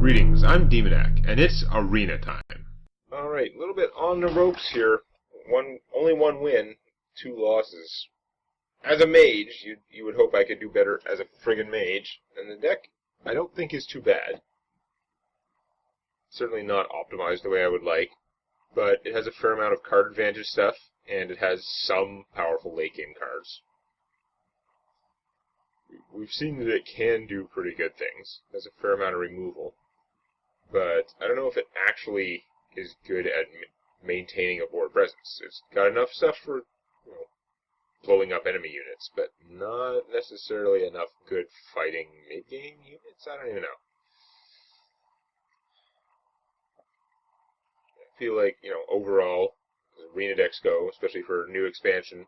Greetings, I'm Demonac, and it's arena time. Alright, a little bit on the ropes here. Only one win, 2 losses. As a mage, you would hope I could do better as a friggin' mage, and the deck I don't think is too bad. Certainly not optimized the way I would like, but it has a fair amount of card advantage stuff, and it has some powerful late game cards. We've seen that it can do pretty good things. It has a fair amount of removal. But I don't know if it actually is good at maintaining a board presence. It's got enough stuff for, blowing up enemy units, but not necessarily enough good fighting mid-game units? I don't even know. I feel like, overall, as arena decks go, especially for new expansion,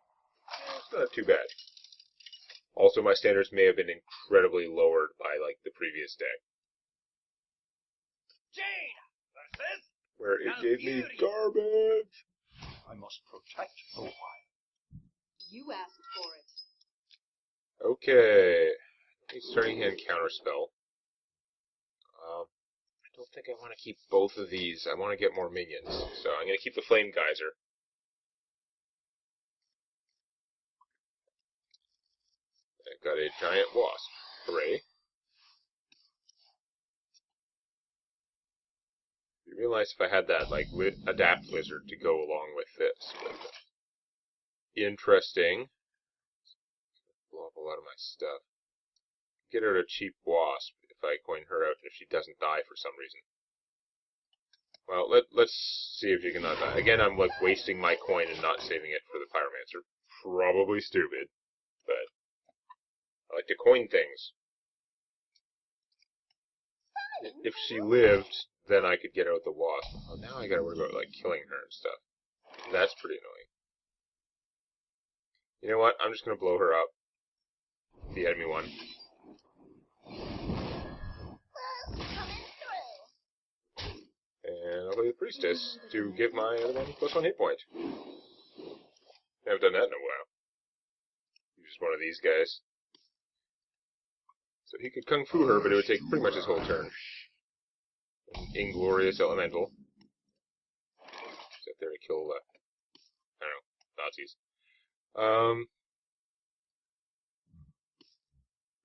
it's not too bad. Also, my standards may have been incredibly lowered by, the previous deck. Jane versus Where it gave me garbage! I must protect the wild. You asked for it. Okay. Starting hand counterspell. I don't think I want to keep both of these. I want to get more minions. So I'm going to keep the Flame Geyser. I've got a giant wasp. Hooray. You realize if I had that, adapt lizard to go along with this. But, interesting. Blow up a lot of my stuff. Get her a cheap wasp if I coin her out and if she doesn't die for some reason. Well, let's see if she can not die. Again, I'm wasting my coin and not saving it for the Pyromancer. Probably stupid, but I like to coin things. If she lived, then I could get out the wasp. Oh, now I gotta worry about killing her and stuff. That's pretty annoying. You know what? I'm just gonna blow her up. The enemy one. And I'll play the Priestess to give my other one +1 hit point. I haven't done that in a while. He's just one of these guys. So he could Kung Fu her, but it would take pretty much his whole turn. Inglorious Elemental. Sit there to kill, I don't know, Nazis.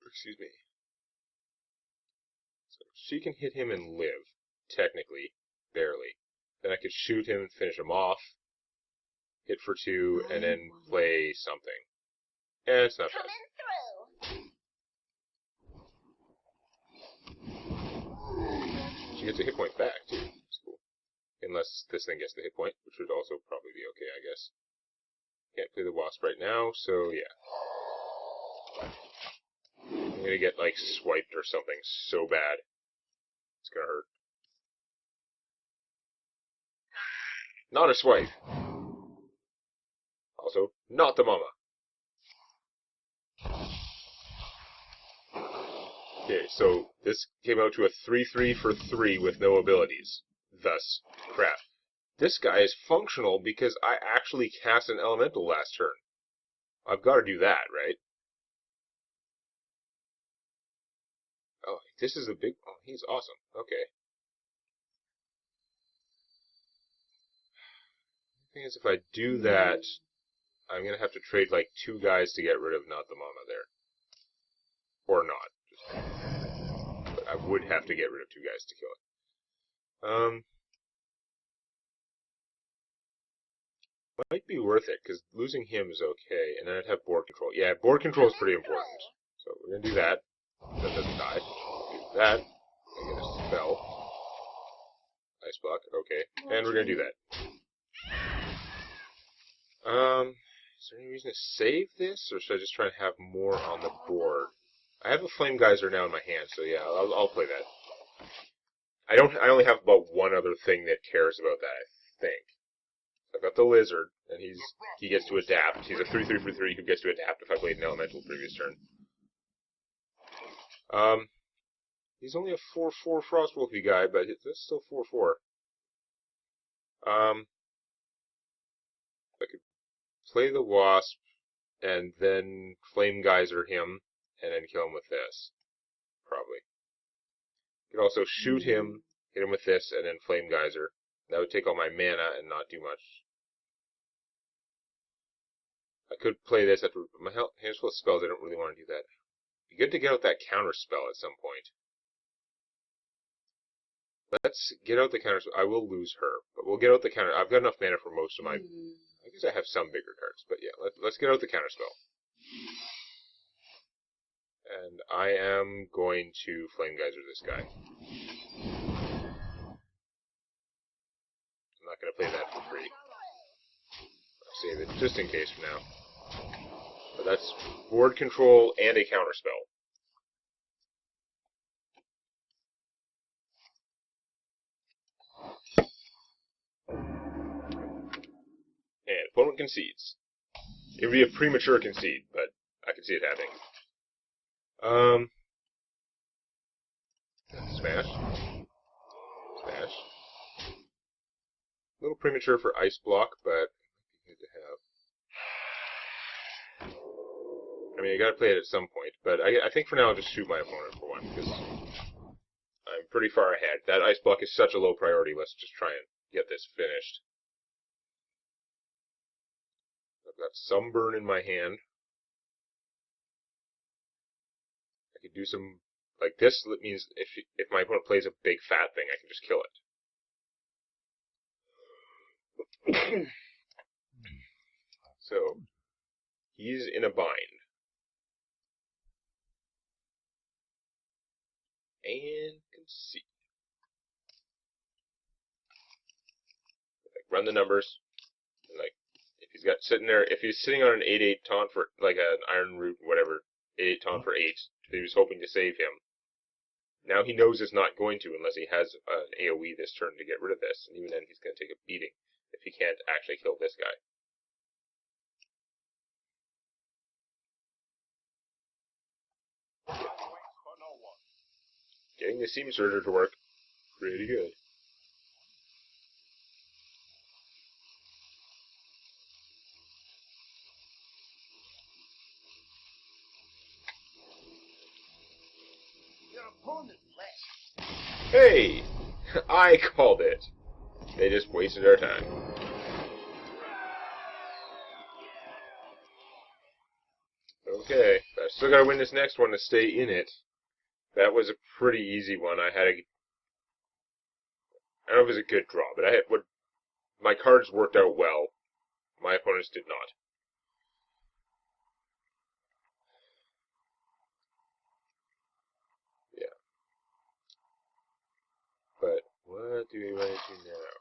Excuse me. So she can hit him and live, technically, barely. Then I could shoot him and finish him off, hit for 2, and then play something. And it's not bad. She gets a hit point back, too. It's cool. Unless this thing gets the hit point, which would also probably be okay, I guess. Can't play the Wasp right now, so yeah. I'm gonna get, swiped or something so bad. It's gonna hurt. Not a swipe. Also, not the mama. Okay, so this came out to a 3/3 for 3 with no abilities. Thus, crap. This guy is functional because I actually cast an elemental last turn. I've got to do that, right? Oh, this is a big... Oh, he's awesome. Okay. The thing is, if I do that, I'm going to have to trade, 2 guys to get rid of Not the Mama there. Or not. But I would have to get rid of 2 guys to kill it. Might be worth it, because losing him is okay, and then I'd have board control. Yeah, board control is pretty important. So we're going to do that. That doesn't die. Do that. I get a spell. Ice block. Okay. And we're going to do that. Is there any reason to save this, or should I just try and have more on the board? I have a Flame Geyser now in my hand, so yeah, I'll play that. I only have about one other thing that cares about that, I think. I've got the Lizard, and he gets to adapt. He's a 3/3 for 3 who gets to adapt if I played an Elemental previous turn. He's only a 4/4 Frostwolfy guy, but that's still 4/4. I could play the Wasp, and then Flame Geyser him, and then kill him with this. Probably. could also shoot him, hit him with this, and then Flame Geyser. That would take all my mana and not do much. I could play this after my hand's full of spells. I don't really want to do that. It'd be good to get out that counter spell at some point. Let's get out the counter spell. I will lose her, but we'll get out the counter. I've got enough mana for most of my... I guess I have some bigger cards, but yeah, let's get out the counter spell. And I am going to Flame Geyser this guy. I'm not going to play that for free. I'll save it just in case for now. But that's board control and a counter spell. And opponent concedes. It would be a premature concede, but I can see it happening. Smash. Smash. A little premature for Ice Block, but good to have. I mean, you gotta play it at some point, but I think for now I'll just shoot my opponent for one, because I'm pretty far ahead. That Ice Block is such a low priority, let's just try and get this finished. I've got Sunburn in my hand. I could do some, like this means if my opponent plays a big fat thing, I can just kill it. So, he's in a bind. And concede. Like, run the numbers. And like, if he's got sitting there, if he's sitting on an 8/8 taunt for, like an Iron Root, whatever, 8/8 taunt for 8, that he was hoping to save him. Now he knows it's not going to unless he has an AoE this turn to get rid of this, and even then he's going to take a beating if he can't actually kill this guy. Getting the Seam Surger to work pretty good. Your opponent left. Hey! I called it! They just wasted our time. Okay, but I've still got to win this next one to stay in it. That was a pretty easy one. I don't know if it was a good draw, but my cards worked out well. My opponents did not. Yeah. But what do we want to do now?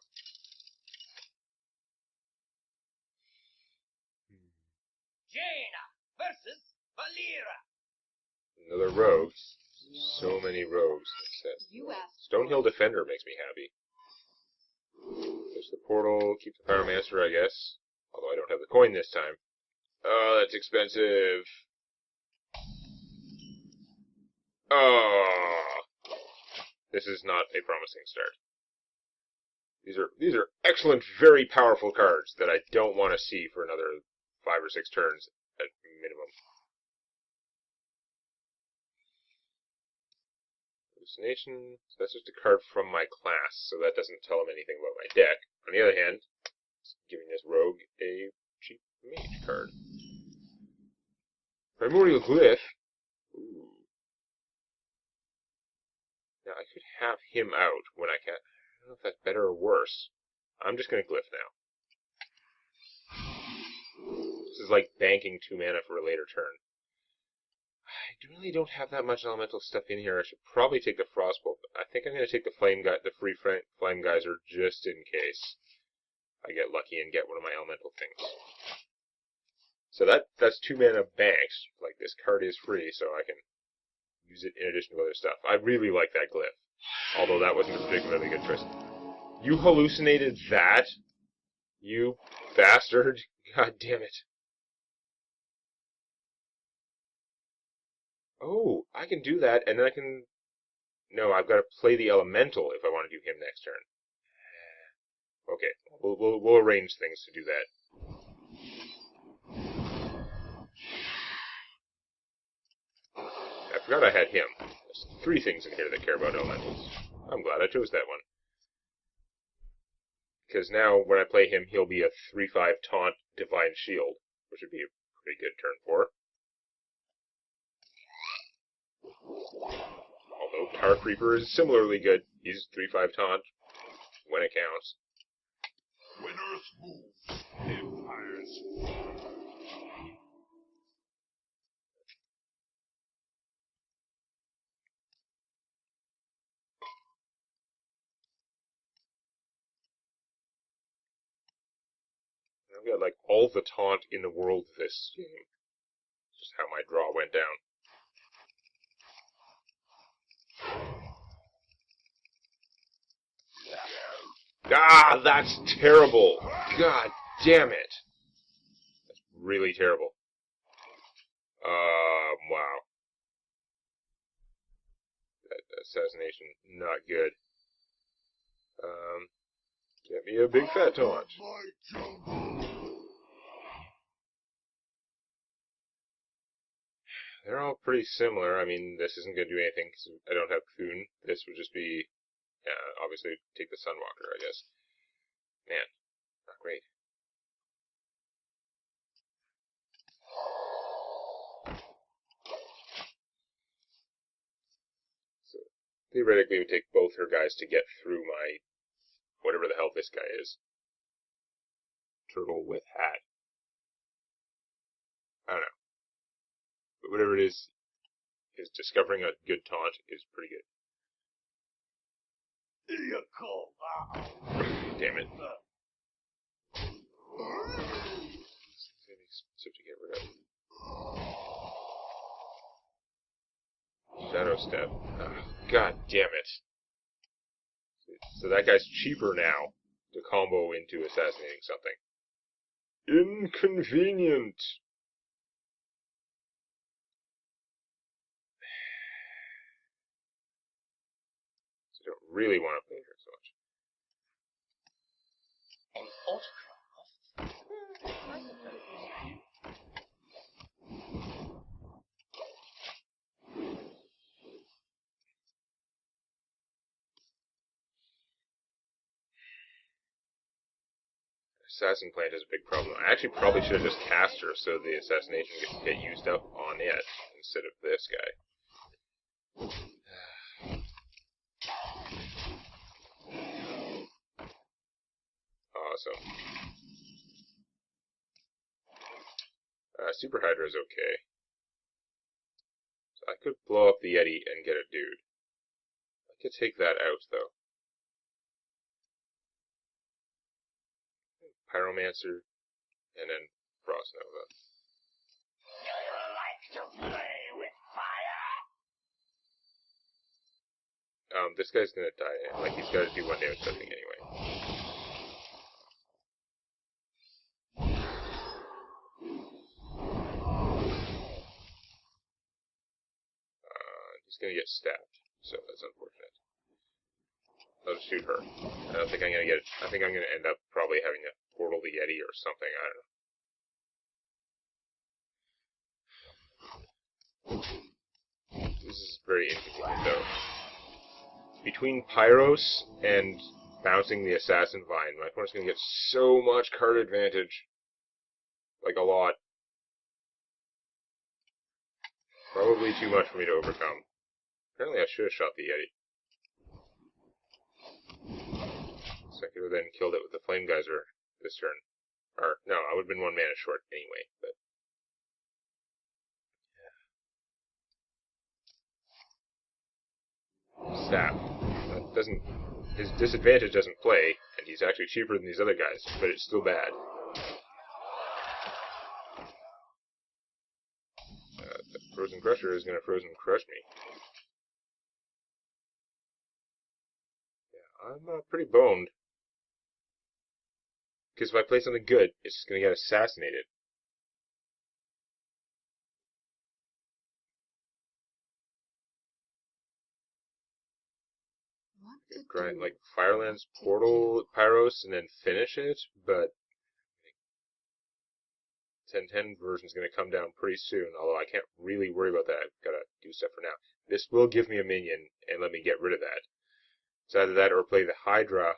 Jaina versus Valera. Another rogue. So many rogues. You asked. Stonehill Defender makes me happy. There's the portal, keep the Pyromancer, I guess. Although I don't have the coin this time. Oh, that's expensive. Oh, this is not a promising start. These are excellent, very powerful cards that I don't want to see for another 5 or 6 turns at minimum. Hallucination, that's just a card from my class, so that doesn't tell him anything about my deck. On the other hand, it's giving this rogue a cheap mage card. Primordial Glyph. Ooh. Now, I could have him out when I can. I don't know if that's better or worse. I'm just going to Glyph now. This is like banking 2 mana for a later turn. I really don't have that much elemental stuff in here. I should probably take the Frostbolt, but I think I'm going to take the free Flame Geyser just in case I get lucky and get one of my elemental things. So that's 2 mana banked. Like, this card is free, so I can use it in addition to other stuff. I really like that Glyph, although that wasn't a particularly good choice. You hallucinated that? You bastard. God damn it. Oh, I can do that, and then I can... No, I've got to play the Elemental if I want to do him next turn. Okay, we'll arrange things to do that. I forgot I had him. There's 3 things in here that care about elementals. I'm glad I chose that one. Because now, when I play him, he'll be a 3/5 taunt Divine Shield, which would be a pretty good turn for. Although Tar Creeper is similarly good. He's 3/5 taunt when it counts. When Earth moves, empires fall. I've got like all the taunt in the world this game. Just how my draw went down. Ah, that's terrible! God damn it! That's really terrible. Wow. That assassination, not good. Get me a big fat taunt. My jungle. They're all pretty similar. I mean, this isn't going to do anything because I don't have Foon. This would just be, obviously, take the Sunwalker, I guess. Man, not great. So, theoretically, it would take both her guys to get through my, whatever the hell this guy is. Turtle with hat. I don't know. But whatever it is discovering a good taunt is pretty good. You call that? Damn it. Except to get rid of. Shadow Step. Oh, God damn it. So that guy's cheaper now to combo into assassinating something. Inconvenient! So I don't really want to play her so much. An autograph? I suppose. Assassin Plant is a big problem. I actually probably should have just cast her so the assassination could get used up on it instead of this guy. Awesome. Super Hydra is okay. So I could blow up the Yeti and get a dude. I could take that out, though. Pyromancer, and then Frost Nova. Do you like to play with fire? This guy's gonna die. Like, he's gotta do 1 damage something anyway. He's gonna get stabbed, so that's unfortunate. I'll just shoot her. I don't think I'm gonna get it. I think I'm gonna end up probably having to portal the Yeti or something, I don't know. This is very inconvenient, though. Between Pyros and bouncing the Assassin Vine, my opponent's gonna get so much card advantage. Like, a lot. Probably too much for me to overcome. Apparently I should have shot the Yeti. So I could have then killed it with the Flame Geyser this turn. Or, no, I would have been 1 mana short anyway, but... Yeah. Sap. That doesn't... His disadvantage doesn't play, and he's actually cheaper than these other guys, but it's still bad. The Frozen Crusher is gonna Frozen Crush me. Yeah, I'm pretty boned. Because if I play something good, it's just gonna get assassinated. What to Grind, do? like, Firelands, Portal, Pyros, and then finish it, but 10/10 version is going to come down pretty soon, although I can't really worry about that. I've got to do stuff for now. This will give me a minion and let me get rid of that. It's either that or play the Hydra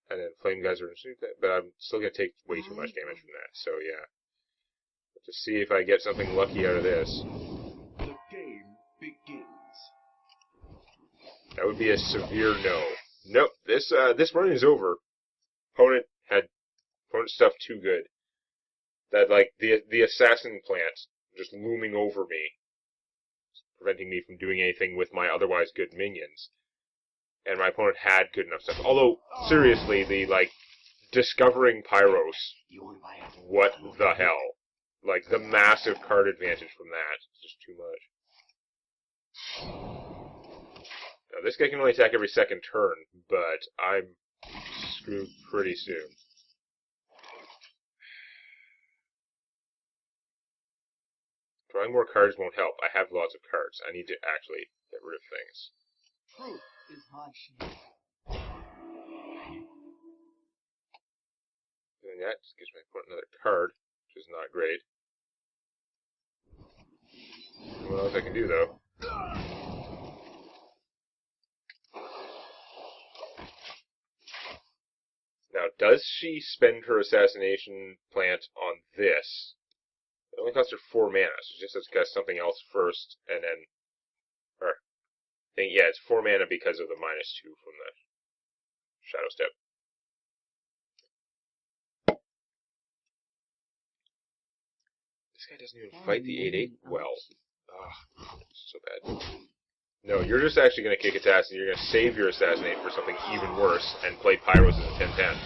and then Flame Geyser and shoot that, but I'm still going to take way too much damage from that, so yeah. Let's see if I get something lucky out of this. The game begins. That would be a severe no. Nope, this run is over. Opponent stuff too good. That, like, the assassin plant just looming over me, preventing me from doing anything with my otherwise good minions. And my opponent had good enough stuff. Although, seriously, the, like, discovering Pyros, what the hell? Like, the massive card advantage from that is just too much. Now, this guy can only attack every second turn, but I'm screwed pretty soon. Drawing more cards won't help. I have lots of cards. I need to actually get rid of things. Truth is my shield. Doing that just gives me another card, which is not great. What else I can do, though? Now, does she spend her assassination plant on this? It only costs her 4 mana, so she just has to cast something else first, and then... yeah, it's 4 mana because of the -2 from the Shadow Step. This guy doesn't even fight the 8/8 well. Ugh, so bad. No, you're just actually going to kick its ass, and you're going to save your Assassinate for something even worse, and play Pyros as a 10/10.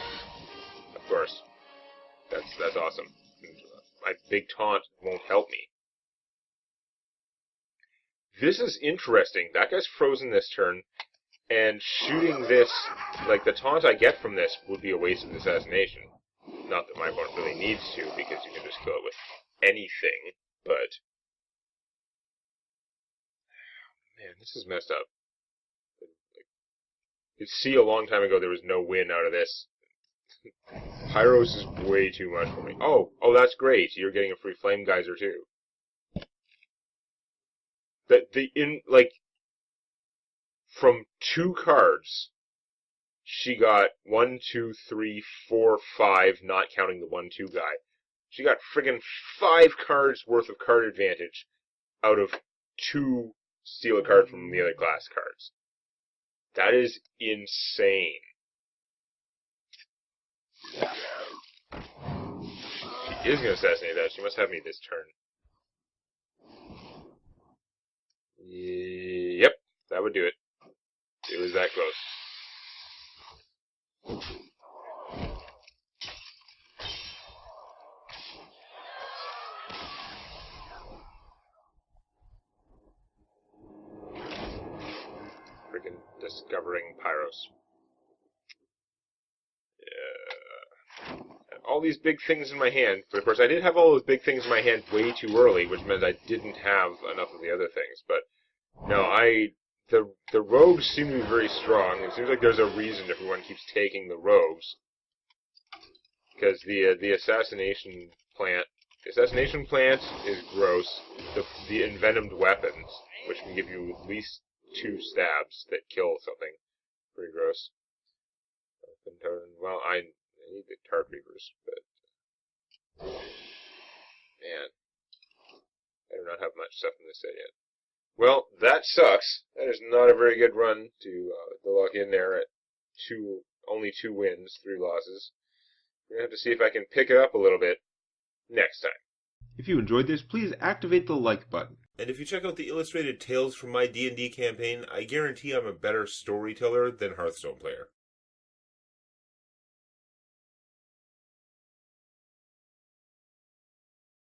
Of course. That's awesome. My big taunt won't help me. This is interesting. That guy's frozen this turn, and shooting this, like, the taunt I get from this would be a waste of the assassination. Not that my opponent really needs to, because you can just kill it with anything, but... Man, this is messed up. You could see a long time ago there was no win out of this. Pyros is way too much for me. Oh, that's great. You're getting a free Flame Geyser, too. From 2 cards, she got 1, 2, 3, 4, 5, not counting the 1/2 guy. She got friggin' 5 cards worth of card advantage out of 2 steal a card from the other class cards. That is insane. She is going to assassinate that. She must have me this turn. Yep, that would do it. It was that close. Freaking discovering Pyros. Yeah. All these big things in my hand, but of course I did have all those big things in my hand way too early, which meant I didn't have enough of the other things, but no, the rogues seem to be very strong. It seems like there's a reason everyone keeps taking the rogues. Because the assassination plant is gross. The envenomed weapons, which can give you at least 2 stabs that kill something, pretty gross. Well, I need the Tart Reavers, but man, I do not have much stuff in this set yet. Well, that sucks. That is not a very good run to lock in there at only 2 wins, 3 losses. We're going to have to see if I can pick it up a little bit next time. If you enjoyed this, please activate the like button. And if you check out the illustrated tales from my D&D campaign, I guarantee I'm a better storyteller than Hearthstone player.